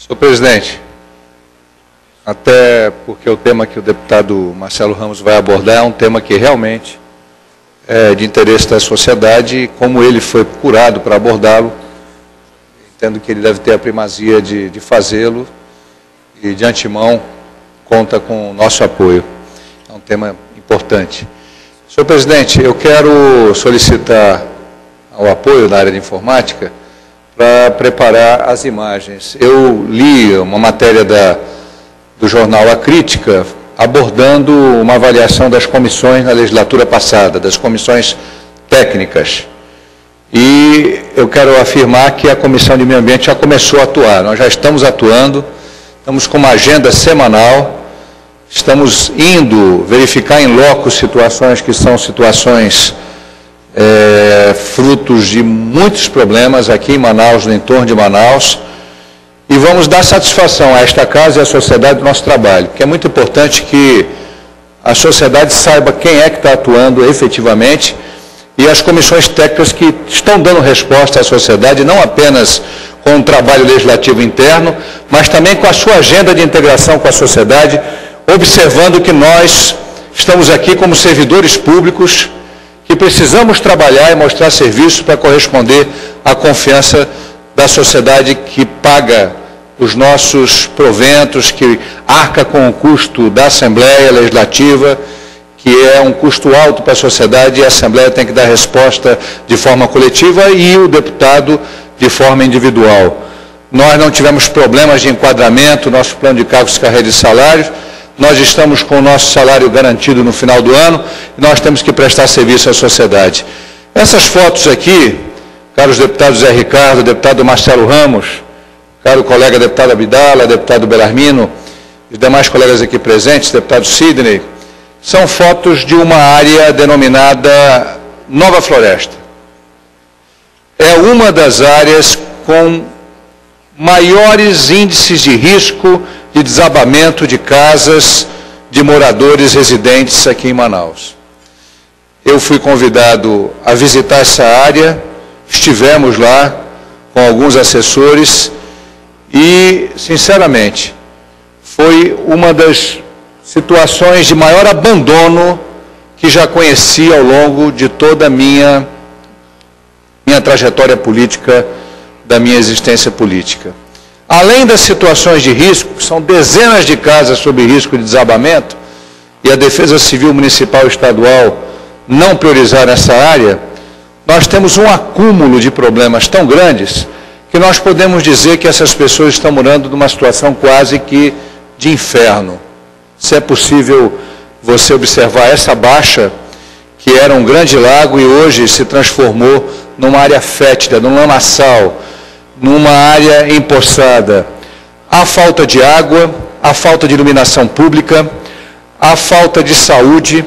Senhor presidente, até porque o tema que o deputado Marcelo Ramos vai abordar é um tema que realmente é de interesse da sociedade, e como ele foi procurado para abordá-lo, entendo que ele deve ter a primazia de fazê-lo, e de antemão conta com o nosso apoio. É um tema importante. Senhor presidente, eu quero solicitar o apoio da área de informática para preparar as imagens. Eu li uma matéria do jornal A Crítica abordando uma avaliação das comissões na legislatura passada, das comissões técnicas. E eu quero afirmar que a Comissão de Meio Ambiente já começou a atuar. Nós já estamos atuando, estamos com uma agenda semanal, estamos indo verificar em loco situações que são situações frutos de muitos problemas aqui em Manaus, no entorno de Manaus, e vamos dar satisfação a esta casa e à sociedade do nosso trabalho, porque é muito importante que a sociedade saiba quem é que está atuando efetivamente e as comissões técnicas que estão dando resposta à sociedade, não apenas com o trabalho legislativo interno, mas também com a sua agenda de integração com a sociedade, observando que nós estamos aqui como servidores públicos, que precisamos trabalhar e mostrar serviço para corresponder à confiança da sociedade que paga os nossos proventos, que arca com o custo da Assembleia Legislativa, que é um custo alto para a sociedade, e a Assembleia tem que dar resposta de forma coletiva e o deputado de forma individual. Nós não tivemos problemas de enquadramento, nosso plano de cargos, carreira e salários. Nós estamos com o nosso salário garantido no final do ano e nós temos que prestar serviço à sociedade. Essas fotos aqui, caros deputados Zé Ricardo, deputado Marcelo Ramos, caro colega deputado Abdala, deputado Belarmino, e demais colegas aqui presentes, deputado Sidney, são fotos de uma área denominada Nova Floresta. É uma das áreas com maiores índices de risco de desabamento de casas de moradores residentes aqui em Manaus. Eu fui convidado a visitar essa área, estivemos lá com alguns assessores e, sinceramente, foi uma das situações de maior abandono que já conheci ao longo de toda a minha trajetória política, da minha existência política. Além das situações de risco, são dezenas de casas sob risco de desabamento, e a Defesa Civil Municipal e Estadual não priorizaram essa área, nós temos um acúmulo de problemas tão grandes que nós podemos dizer que essas pessoas estão morando numa situação quase que de inferno. Se é possível você observar essa baixa, que era um grande lago e hoje se transformou numa área fétida, num lamaçal, numa área empoçada. Há falta de água, há falta de iluminação pública, há falta de saúde.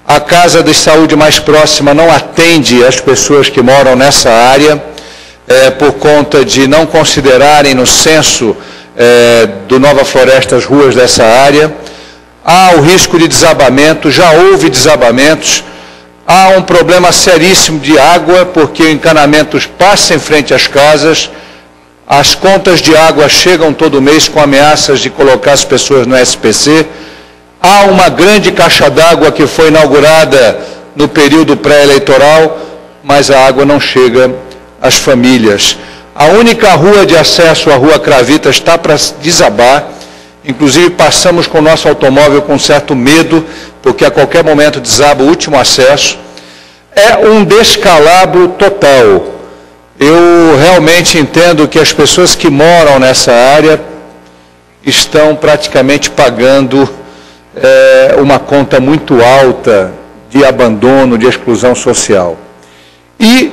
A casa de saúde mais próxima não atende as pessoas que moram nessa área, por conta de não considerarem no censo do Nova Floresta as ruas dessa área. Há o risco de desabamento, já houve desabamentos. Há um problema seríssimo de água, porque o encanamento passa em frente às casas. As contas de água chegam todo mês com ameaças de colocar as pessoas no SPC. Há uma grande caixa d'água que foi inaugurada no período pré-eleitoral, mas a água não chega às famílias. A única rua de acesso à Rua Cravita está para desabar. Inclusive, passamos com o nosso automóvel com certo medo, porque a qualquer momento desaba o último acesso. É um descalabro total. Eu realmente entendo que as pessoas que moram nessa área estão praticamente pagando uma conta muito alta de abandono, de exclusão social. E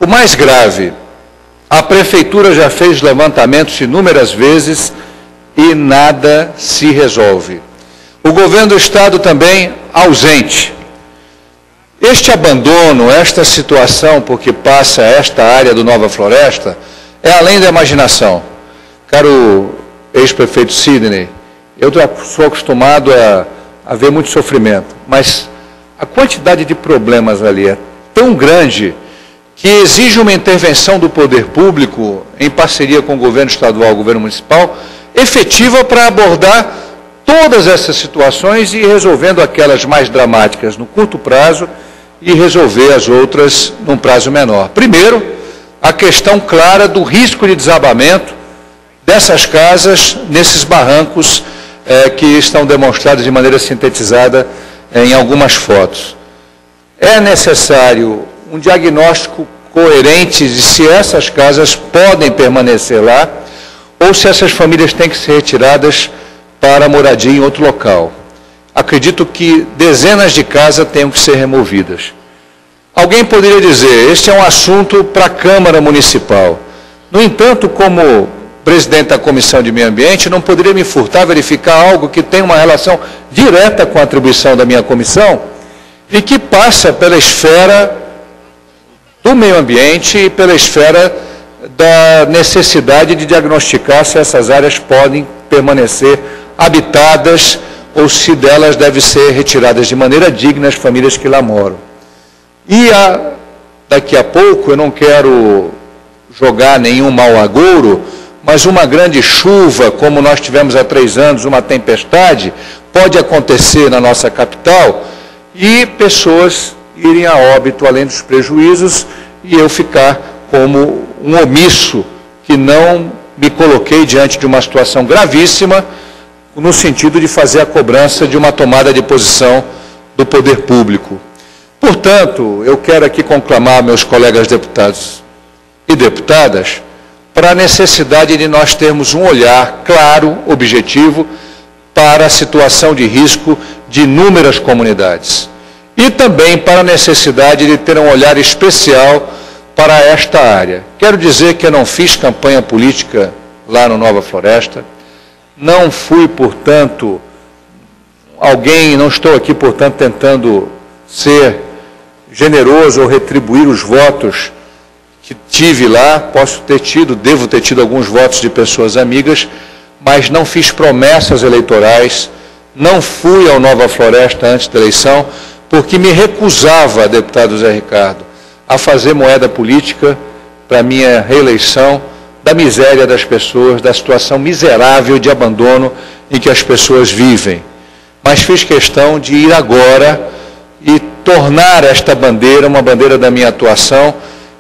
o mais grave, a Prefeitura já fez levantamentos inúmeras vezes e nada se resolve. O governo do Estado também ausente. Este abandono, esta situação por que passa esta área do Nova Floresta, é além da imaginação. Caro ex-prefeito Sidney, eu sou acostumado a ver muito sofrimento, mas a quantidade de problemas ali é tão grande que exige uma intervenção do poder público, em parceria com o governo estadual e o governo municipal, efetiva para abordar todas essas situações e ir resolvendo aquelas mais dramáticas no curto prazo e resolver as outras num prazo menor. Primeiro, a questão clara do risco de desabamento dessas casas nesses barrancos que estão demonstrados de maneira sintetizada em algumas fotos. É necessário um diagnóstico coerente de se essas casas podem permanecer lá ou se essas famílias têm que ser retiradas para moradia em outro local. Acredito que dezenas de casas tenham que ser removidas. Alguém poderia dizer, este é um assunto para a Câmara Municipal. No entanto, como presidente da Comissão de Meio Ambiente, não poderia me furtar a verificar algo que tem uma relação direta com a atribuição da minha comissão e que passa pela esfera do meio ambiente e pela esfera da necessidade de diagnosticar se essas áreas podem permanecer habitadas ou se delas devem ser retiradas de maneira digna as famílias que lá moram. E daqui a pouco, eu não quero jogar nenhum mau agouro, mas uma grande chuva, como nós tivemos há 3 anos, uma tempestade, pode acontecer na nossa capital e pessoas irem a óbito além dos prejuízos e eu ficar como um omisso que não me coloquei diante de uma situação gravíssima no sentido de fazer a cobrança de uma tomada de posição do poder público. Portanto, eu quero aqui conclamar meus colegas deputados e deputadas para a necessidade de nós termos um olhar claro, objetivo, para a situação de risco de inúmeras comunidades. E também para a necessidade de ter um olhar especial para esta área. Quero dizer que eu não fiz campanha política lá no Nova Floresta, não fui, portanto, não estou aqui, portanto, tentando ser generoso ou retribuir os votos que tive lá, devo ter tido alguns votos de pessoas amigas, mas não fiz promessas eleitorais, não fui ao Nova Floresta antes da eleição, porque me recusava, deputado Zé Ricardo, a fazer moeda política para minha reeleição, da miséria das pessoas, da situação miserável de abandono em que as pessoas vivem. Mas fiz questão de ir agora e tornar esta bandeira uma bandeira da minha atuação,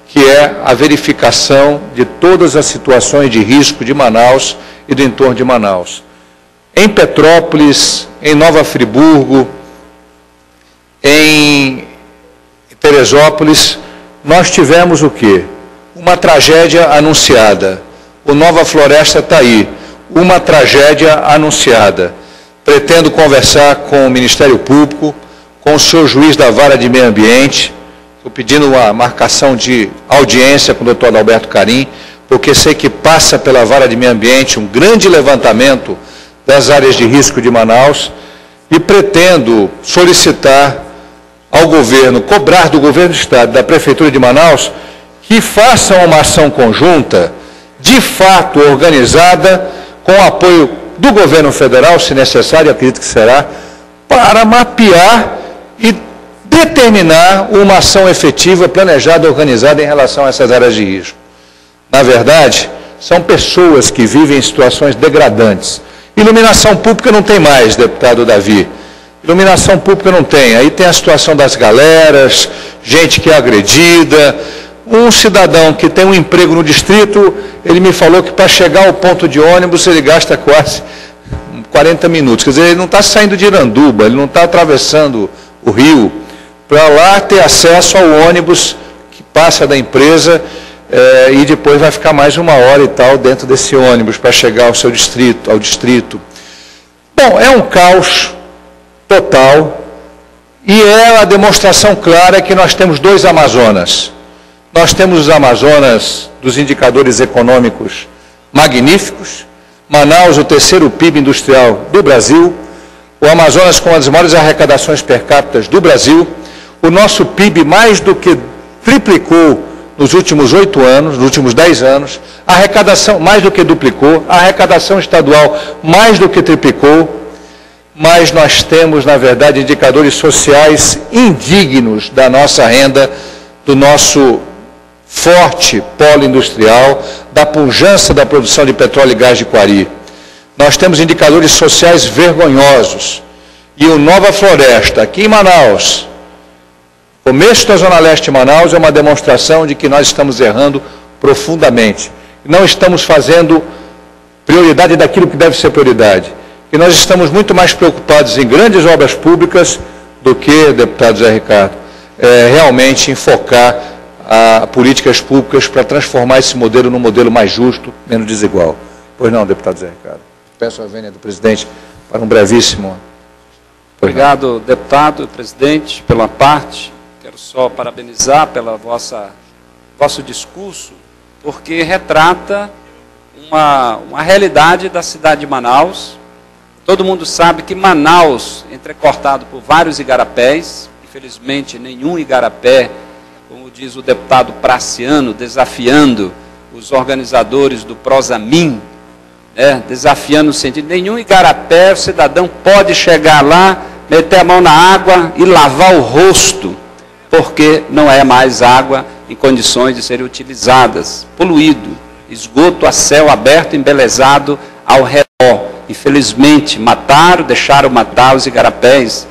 que é a verificação de todas as situações de risco de Manaus e do entorno de Manaus. Em Petrópolis, em Nova Friburgo, em Teresópolis, nós tivemos o quê? Uma tragédia anunciada. O Nova Floresta está aí, uma tragédia anunciada. Pretendo conversar com o Ministério Público, com o senhor juiz da Vara de Meio Ambiente, estou pedindo uma marcação de audiência com o doutor Adalberto Carim, porque sei que passa pela Vara de Meio Ambiente um grande levantamento das áreas de risco de Manaus e pretendo solicitar ao governo, cobrar do governo do Estado, da Prefeitura de Manaus, que façam uma ação conjunta, de fato organizada, com o apoio do governo federal, se necessário, acredito que será, para mapear e determinar uma ação efetiva, planejada, organizada em relação a essas áreas de risco. Na verdade, são pessoas que vivem em situações degradantes. Iluminação pública não tem mais, deputado Davi. Iluminação pública não tem. Aí tem a situação das galeras, gente que é agredida. Um cidadão que tem um emprego no distrito, ele me falou que para chegar ao ponto de ônibus ele gasta quase 40 minutos. Quer dizer, ele não está saindo de Iranduba, ele não está atravessando o rio, para lá ter acesso ao ônibus que passa da empresa e depois vai ficar mais 1 hora e tal dentro desse ônibus para chegar ao seu distrito, Bom, é um caos total e é a demonstração clara que nós temos 2 Amazonas. Nós temos os Amazonas dos indicadores econômicos magníficos, Manaus, o 3º PIB industrial do Brasil, o Amazonas com as maiores arrecadações per capita do Brasil, o nosso PIB mais do que triplicou nos últimos 8 anos, nos últimos 10 anos, a arrecadação mais do que duplicou, a arrecadação estadual mais do que triplicou, mas nós temos, na verdade, indicadores sociais indignos da nossa renda, do nosso forte polo industrial, da pujança da produção de petróleo e gás de Quari. Nós temos indicadores sociais vergonhosos. E o Nova Floresta, aqui em Manaus, começo da Zona Leste de Manaus, é uma demonstração de que nós estamos errando profundamente. Não estamos fazendo prioridade daquilo que deve ser prioridade. E nós estamos muito mais preocupados em grandes obras públicas do que, deputado Zé Ricardo, realmente enfocar políticas públicas para transformar esse modelo num modelo mais justo, menos desigual. Pois não, deputado Zé Ricardo. Peço a vênia do presidente para um brevíssimo... Obrigado, deputado e presidente, pela parte. Quero só parabenizar pelo vosso discurso, porque retrata uma realidade da cidade de Manaus. Todo mundo sabe que Manaus, entrecortado por vários igarapés, infelizmente nenhum igarapé, como diz o deputado Praciano, desafiando os organizadores do Prosamin, desafiando no sentido, nenhum igarapé, o cidadão pode chegar lá, meter a mão na água e lavar o rosto, porque não é mais água em condições de serem utilizadas, poluído, esgoto a céu aberto, embelezado ao redor. Infelizmente, deixaram matar os igarapés.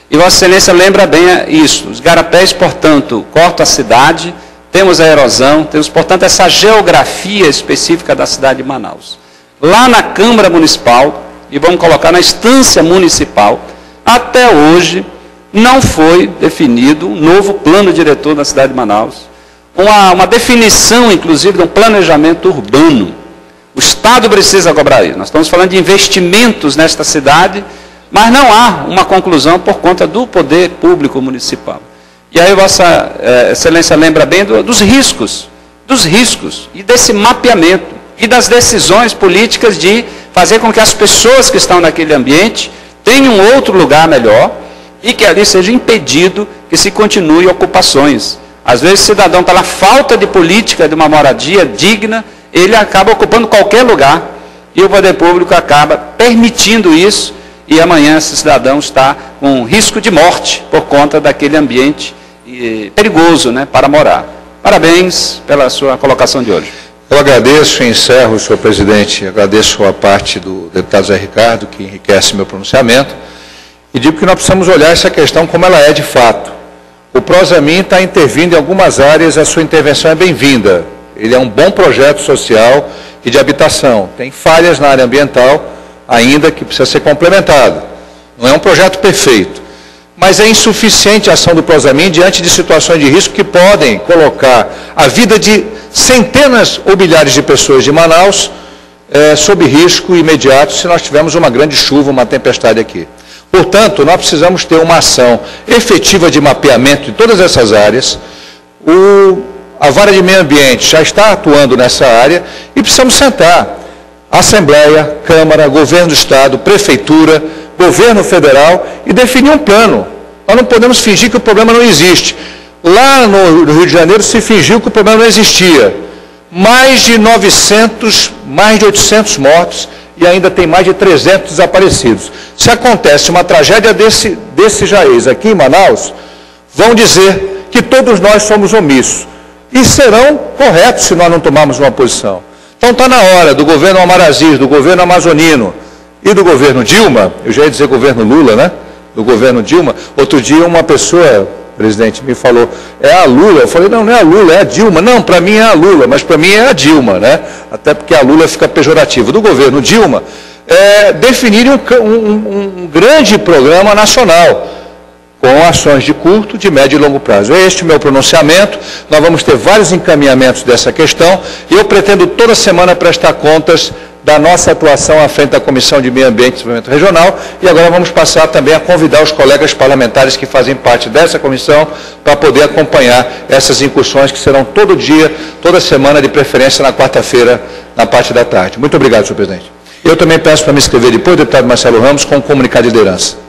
E Vossa Excelência lembra bem isso, os igarapés, portanto, cortam a cidade, temos a erosão, temos, portanto, essa geografia específica da cidade de Manaus. Lá na Câmara Municipal, e vamos colocar na instância municipal, até hoje não foi definido um novo plano diretor da cidade de Manaus, uma definição, inclusive, de um planejamento urbano. O Estado precisa cobrar isso. Nós estamos falando de investimentos nesta cidade, mas não há uma conclusão por conta do poder público municipal. E aí Vossa Excelência lembra bem dos riscos e desse mapeamento e das decisões políticas de fazer com que as pessoas que estão naquele ambiente tenham outro lugar melhor e que ali seja impedido que se continue ocupações. Às vezes o cidadão está na falta de política de uma moradia digna, ele acaba ocupando qualquer lugar e o poder público acaba permitindo isso e amanhã esse cidadão está com risco de morte por conta daquele ambiente perigoso, para morar. Parabéns pela sua colocação de hoje. Eu agradeço e encerro, senhor presidente, agradeço a parte do deputado Zé Ricardo, que enriquece meu pronunciamento, e digo que nós precisamos olhar essa questão como ela é de fato. O Prosamin está intervindo em algumas áreas, a sua intervenção é bem-vinda. Ele é um bom projeto social e de habitação. Tem falhas na área ambiental, ainda que precisa ser complementado. Não é um projeto perfeito, mas é insuficiente a ação do Prosamin diante de situações de risco que podem colocar a vida de centenas ou milhares de pessoas de Manaus sob risco imediato se nós tivermos uma grande chuva, uma tempestade aqui. Portanto, nós precisamos ter uma ação efetiva de mapeamento de todas essas áreas. A Vara de Meio Ambiente já está atuando nessa área e precisamos sentar. Assembleia, Câmara, Governo do Estado, Prefeitura, Governo Federal e definir um plano. Nós não podemos fingir que o problema não existe. Lá no Rio de Janeiro se fingiu que o problema não existia. Mais de 800 mortos e ainda tem mais de 300 desaparecidos. Se acontece uma tragédia desse jaez aqui em Manaus, vão dizer que todos nós somos omissos. E serão corretos se nós não tomarmos uma posição. Então está na hora do governo Omar Aziz, do governo amazonino e do governo Dilma, eu já ia dizer governo Lula, do governo Dilma. Outro dia uma pessoa, presidente, me falou, é a Lula. Eu falei, não é a Lula, é a Dilma. Não, para mim é a Lula, mas para mim é a Dilma, Até porque a Lula fica pejorativo. Do governo Dilma, definir um grande programa nacional, com ações de curto, de médio e longo prazo. É este o meu pronunciamento, nós vamos ter vários encaminhamentos dessa questão e eu pretendo toda semana prestar contas da nossa atuação à frente da Comissão de Meio Ambiente e Desenvolvimento Regional e agora vamos passar também a convidar os colegas parlamentares que fazem parte dessa comissão para poder acompanhar essas incursões que serão todo dia, toda semana, de preferência na quarta-feira, na parte da tarde. Muito obrigado, senhor presidente. Eu também peço para me inscrever depois, deputado Marcelo Ramos, com um comunicado de liderança.